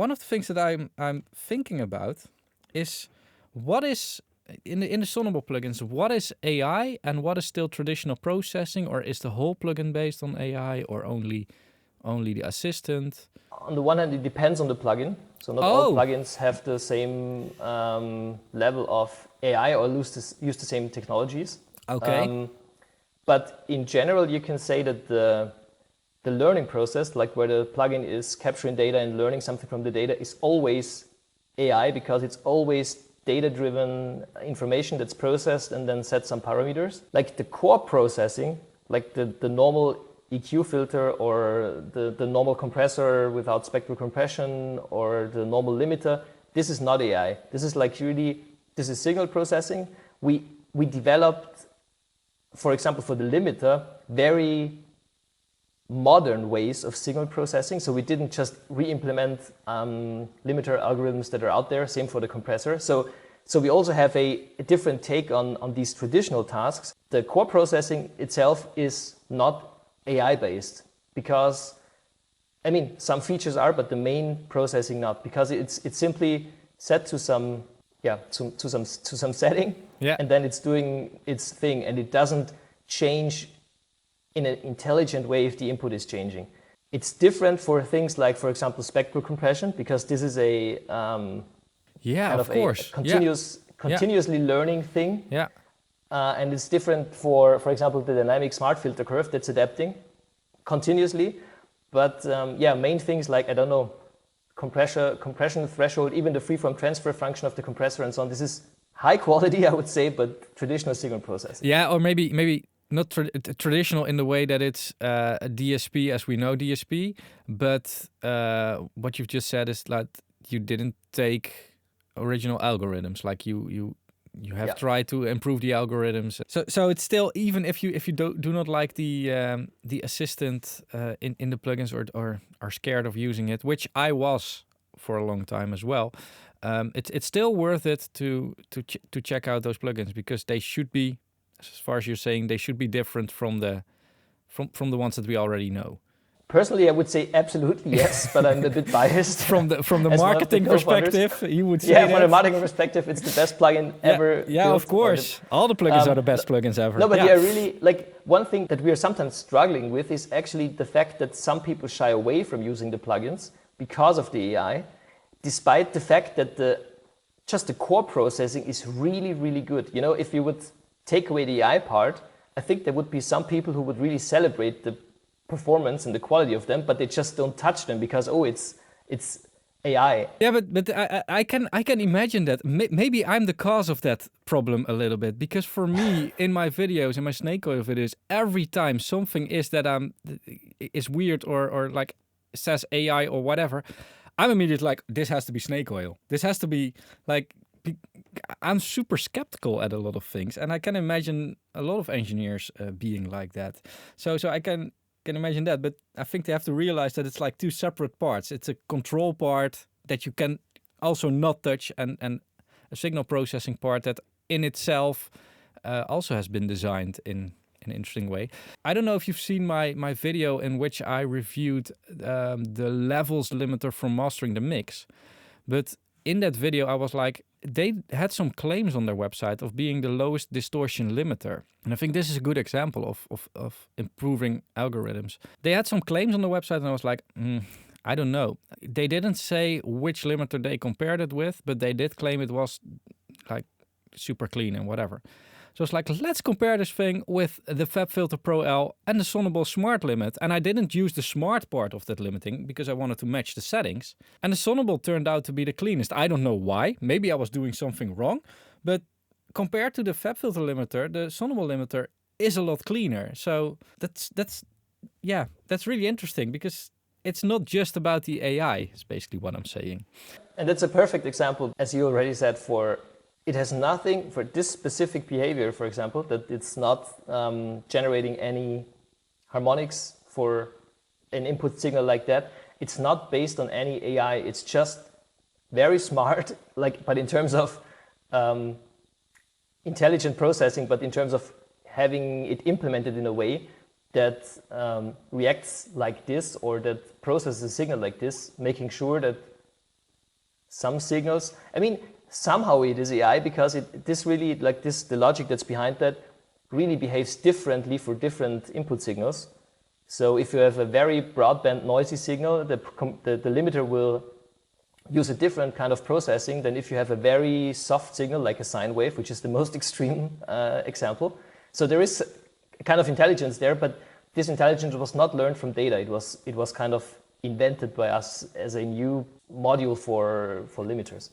One of the things that I'm thinking about is what is in the Sonible plugins, what is AI and what is still traditional processing, or is the whole plugin based on AI or only the assistant? On the one hand, it depends on the plugin. So not all plugins have the same level of AI or use the same technologies. Okay. But in general, you can say that the learning process, like where the plugin is capturing data and learning something from the data, is always AI, because it's always data-driven information that's processed and then set some parameters. Like the core processing, like the normal EQ filter or the normal compressor without spectral compression or the normal limiter, this is not AI. This is like really, this is signal processing. We developed, for example, for the limiter, very modern ways of signal processing. So we didn't just re-implement limiter algorithms that are out there. Same for the compressor. So we also have a different take on these traditional tasks. The core processing itself is not AI based, because I mean some features are, but the main processing not, because it's simply set to some setting, and then it's doing its thing, and it doesn't change in an intelligent way if the input is changing. It's different for things like, for example, spectral compression, because this is a continuously learning thing. Yeah. And it's different for example, the dynamic smart filter curve that's adapting continuously. But main things like, I don't know, compression threshold, even the freeform transfer function of the compressor and so on. This is high quality, I would say, but traditional signal processing. Yeah, or maybe not traditional in the way that it's a DSP as we know DSP, but what you've just said is that you didn't take original algorithms, like you have tried to improve the algorithms. So it's still, even if you do not like the assistant in the plugins or are scared of using it, which I was for a long time as well, it's still worth it to check out those plugins, because they should be, as far as you're saying, they should be different from the ones that we already know. Personally, I would say absolutely yes, but I'm a bit biased. From the marketing perspective, you would say from the marketing perspective, it's the best plugin ever. Yeah, of course. All the plugins are the best plugins ever. No, but really, like, one thing that we are sometimes struggling with is actually the fact that some people shy away from using the plugins because of the AI, despite the fact that just the core processing is really, really good. You know, if you would take away the AI part, I think there would be some people who would really celebrate the performance and the quality of them, but they just don't touch them because it's AI. Yeah, but I can imagine that maybe I'm the cause of that problem a little bit, because for me in my videos, in my snake oil videos, every time something is is weird or like says AI or whatever, I'm immediately like, this has to be snake oil. This has to be like. I'm super skeptical at a lot of things, and I can imagine a lot of engineers being like that. So I can imagine that, but I think they have to realize that it's like two separate parts. It's a control part that you can also not touch, and a signal processing part that in itself also has been designed in an interesting way. I don't know if you've seen my video in which I reviewed the levels limiter for mastering the mix, but in that video I was like, they had some claims on their website of being the lowest distortion limiter. And I think this is a good example of improving algorithms. They had some claims on the website, and I was like, I don't know. They didn't say which limiter they compared it with, but they did claim it was like super clean and whatever. So it's like, let's compare this thing with the FabFilter Pro L and the Sonible Smart Limit. And I didn't use the smart part of that limiting because I wanted to match the settings. And the Sonible turned out to be the cleanest. I don't know why. Maybe I was doing something wrong. But compared to the FabFilter limiter, the Sonible limiter is a lot cleaner. So that's really interesting, because it's not just about the AI, is basically what I'm saying. And that's a perfect example, as you already said, it has nothing for this specific behavior, for example, that it's not generating any harmonics for an input signal like that. It's not based on any AI. It's just very smart, but in terms of intelligent processing, but in terms of having it implemented in a way that reacts like this, or that processes a signal like this, making sure that some signals. I mean, somehow it is AI because this really, like this, the logic that's behind that really behaves differently for different input signals. So if you have a very broadband noisy signal, the limiter will use a different kind of processing than if you have a very soft signal like a sine wave, which is the most extreme example. So there is a kind of intelligence there, but this intelligence was not learned from data. It was kind of invented by us as a new module for limiters.